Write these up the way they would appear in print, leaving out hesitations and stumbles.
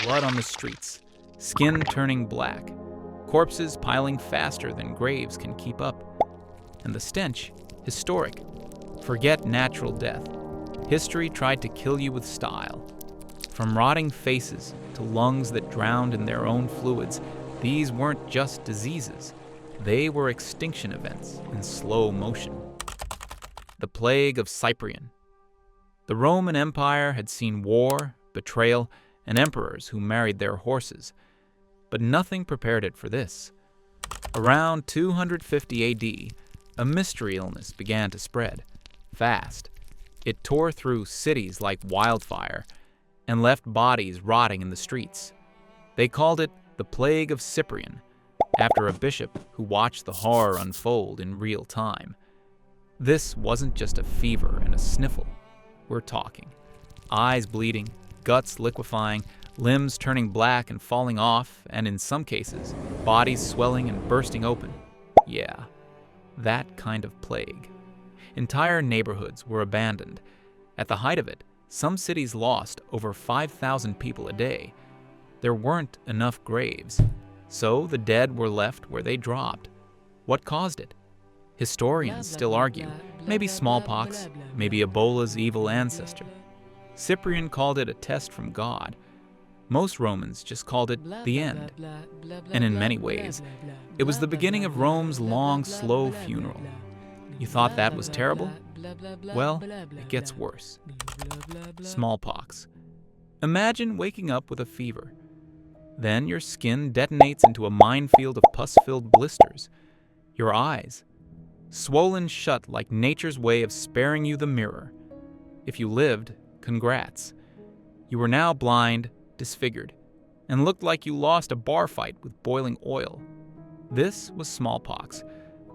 blood on the streets, skin turning black, corpses piling faster than graves can keep up. And the stench, historic. Forget natural death. History tried to kill you with style. From rotting faces to lungs that drowned in their own fluids, these weren't just diseases. They were extinction events in slow motion. The plague of Cyprian. The Roman Empire had seen war, betrayal, and emperors who married their horses, but nothing prepared it for this. Around 250 AD, a mystery illness began to spread, fast. It tore through cities like wildfire and left bodies rotting in the streets. They called it the Plague of Cyprian, after a bishop who watched the horror unfold in real time. This wasn't just a fever and a sniffle. We're talking eyes bleeding, guts liquefying, limbs turning black and falling off, and in some cases, bodies swelling and bursting open. Yeah, that kind of plague. Entire neighborhoods were abandoned. At the height of it, some cities lost over 5,000 people a day. There weren't enough graves, so the dead were left where they dropped. What caused it? Historians still argue. Maybe smallpox, maybe Ebola's evil ancestor. Cyprian called it a test from God. Most Romans just called it the end. And in many ways, it was the beginning of Rome's long, slow funeral. You thought that was terrible? Well, it gets worse. Smallpox. Imagine waking up with a fever. Then your skin detonates into a minefield of pus-filled blisters. Your eyes, swollen shut like nature's way of sparing you the mirror. If you lived, congrats. You were now blind, disfigured, and looked like you lost a bar fight with boiling oil. This was smallpox,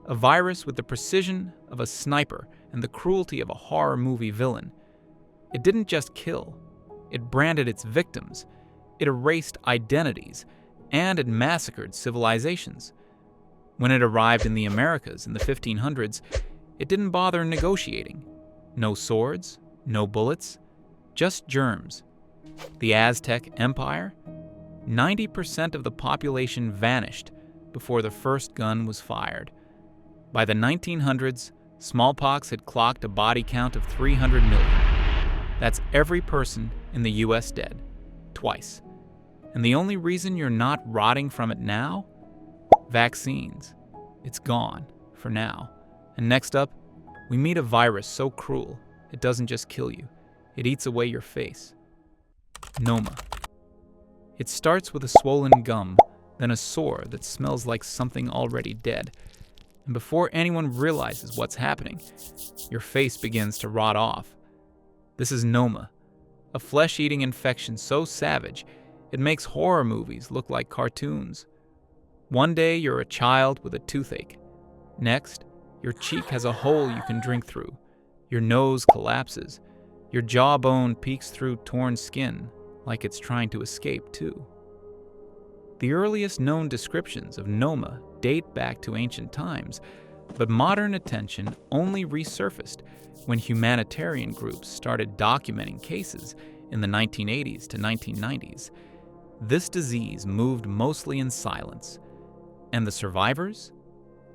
a virus with the precision of a sniper and the cruelty of a horror movie villain. It didn't just kill, it branded its victims, it erased identities, and it massacred civilizations. When it arrived in the Americas in the 1500s, it didn't bother negotiating. No swords, no bullets, just germs. The Aztec Empire? 90% of the population vanished before the first gun was fired. By the 1900s, smallpox had clocked a body count of 300 million. That's every person in the US dead, twice. And the only reason you're not rotting from it now? Vaccines. It's gone, for now. And next up, we meet a virus so cruel, it doesn't just kill you, it eats away your face. Noma. It starts with a swollen gum, then a sore that smells like something already dead. And before anyone realizes what's happening, your face begins to rot off. This is Noma, a flesh-eating infection so savage, it makes horror movies look like cartoons. One day you're a child with a toothache. Next, your cheek has a hole you can drink through. Your nose collapses. Your jawbone peeks through torn skin, like it's trying to escape too. The earliest known descriptions of Noma date back to ancient times, but modern attention only resurfaced when humanitarian groups started documenting cases in the 1980s to 1990s. This disease moved mostly in silence, and the survivors?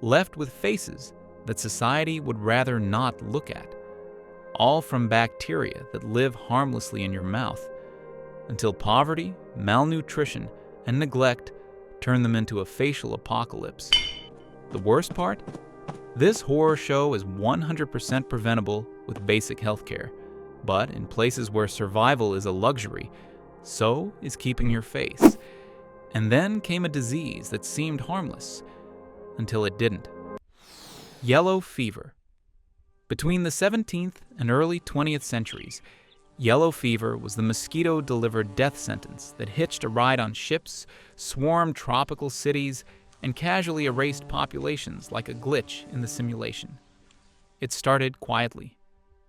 Left with faces that society would rather not look at, all from bacteria that live harmlessly in your mouth, until poverty, malnutrition, and neglect turn them into a facial apocalypse. The worst part? This horror show is 100% preventable with basic healthcare, but in places where survival is a luxury, so is keeping your face. And then came a disease that seemed harmless, until it didn't. Yellow fever. Between the 17th and early 20th centuries, yellow fever was the mosquito-delivered death sentence that hitched a ride on ships, swarmed tropical cities, and casually erased populations like a glitch in the simulation. It started quietly.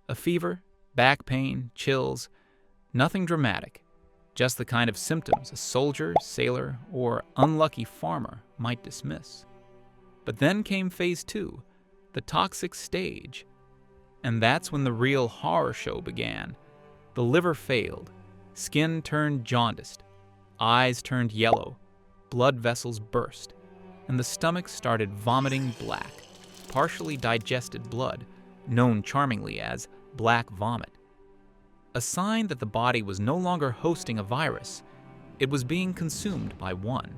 A fever, back pain, chills, nothing dramatic, just the kind of symptoms a soldier, sailor, or unlucky farmer might dismiss. But then came phase 2, the toxic stage. And that's when the real horror show began. The liver failed, skin turned jaundiced, Eyes turned yellow, blood vessels burst, and the stomach started vomiting black, partially digested blood, known charmingly as black vomit. A sign that the body was no longer hosting a virus, it was being consumed by one.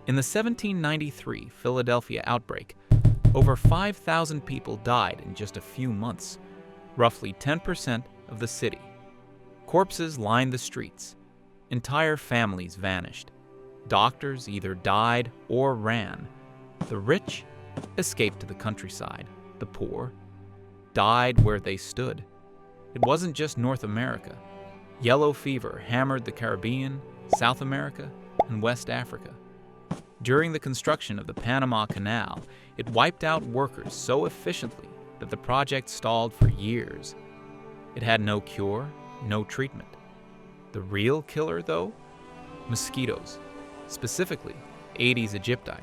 In the 1793 Philadelphia outbreak, over 5,000 people died in just a few months, roughly 10% of the city. Corpses lined the streets. Entire families vanished. Doctors either died or ran. The rich escaped to the countryside. The poor died where they stood. It wasn't just North America. Yellow fever hammered the Caribbean, South America, and West Africa. During the construction of the Panama Canal, it wiped out workers so efficiently that the project stalled for years. It had no cure, no treatment. The real killer, though? Mosquitoes, specifically Aedes aegypti.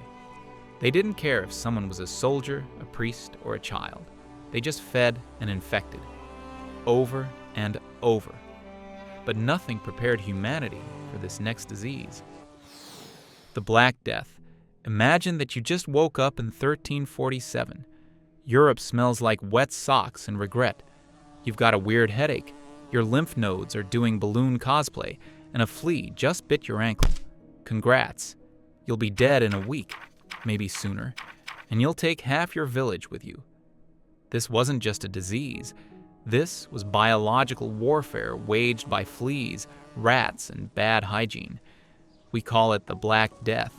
They didn't care if someone was a soldier, a priest, or a child. They just fed and infected, over and over. But nothing prepared humanity for this next disease. The Black Death. Imagine that you just woke up in 1347. Europe smells like wet socks and regret. You've got a weird headache. Your lymph nodes are doing balloon cosplay, and a flea just bit your ankle. Congrats. You'll be dead in a week, maybe sooner, and you'll take half your village with you. This wasn't just a disease. This was biological warfare waged by fleas, rats, and bad hygiene. We call it the Black Death,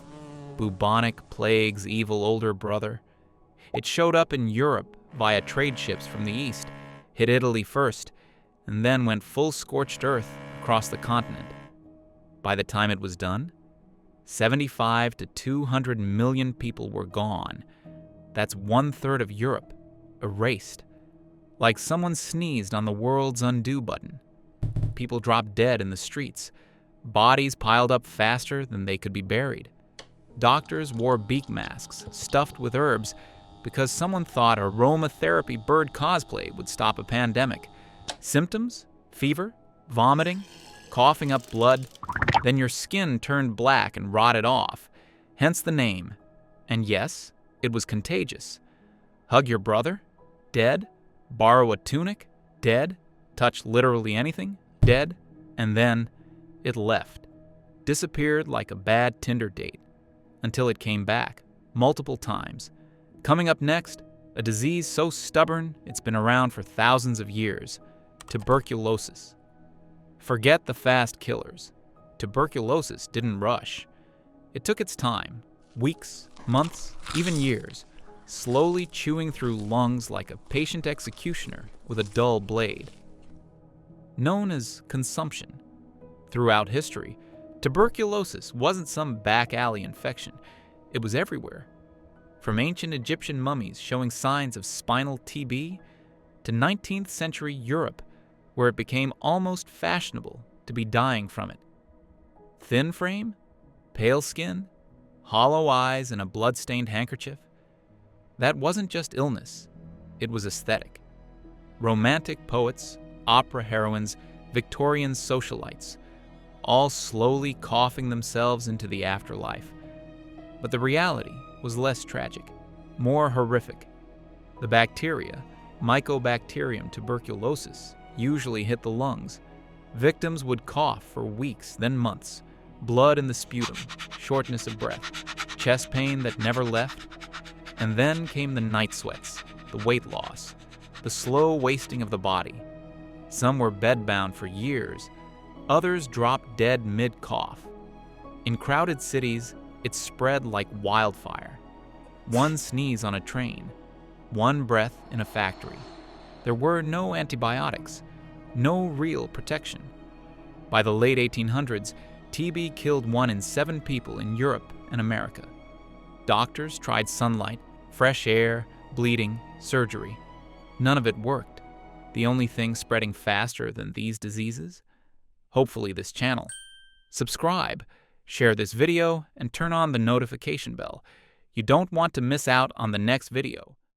bubonic plague's evil older brother. It showed up in Europe via trade ships from the east, hit Italy first, and then went full scorched earth across the continent. By the time it was done, 75 to 200 million people were gone. That's 1/3 of Europe, erased. Like someone sneezed on the world's undo button. People dropped dead in the streets. Bodies piled up faster than they could be buried. Doctors wore beak masks stuffed with herbs because someone thought aromatherapy bird cosplay would stop a pandemic. Symptoms? Fever? Vomiting? Coughing up blood? Then your skin turned black and rotted off. Hence the name. And yes, it was contagious. Hug your brother? Dead. Borrow a tunic? Dead. Touch literally anything? Dead. And then it left. Disappeared like a bad Tinder date. Until it came back, multiple times. Coming up next, a disease so stubborn it's been around for thousands of years. Tuberculosis. Forget the fast killers. Tuberculosis didn't rush. It took its time, weeks, months, even years, slowly chewing through lungs like a patient executioner with a dull blade. Known as consumption. Throughout history, tuberculosis wasn't some back alley infection. It was everywhere. From ancient Egyptian mummies showing signs of spinal TB to 19th century Europe, where it became almost fashionable to be dying from it. Thin frame, pale skin, hollow eyes, and a blood-stained handkerchief. That wasn't just illness, it was aesthetic. Romantic poets, opera heroines, Victorian socialites, all slowly coughing themselves into the afterlife. But the reality was less tragic, more horrific. The bacteria, Mycobacterium tuberculosis, usually hit the lungs. Victims would cough for weeks, then months, blood in the sputum, shortness of breath, chest pain that never left. And then came the night sweats, the weight loss, the slow wasting of the body. Some were bedbound for years. Others dropped dead mid-cough. In crowded cities, it spread like wildfire. One sneeze on a train, one breath in a factory. There were no antibiotics, no real protection. By the late 1800s, TB killed 1 in 7 people in Europe and America. Doctors tried sunlight, fresh air, bleeding, surgery. None of it worked. The only thing spreading faster than these diseases? Hopefully this channel. Subscribe, share this video, and turn on the notification bell. You don't want to miss out on the next video.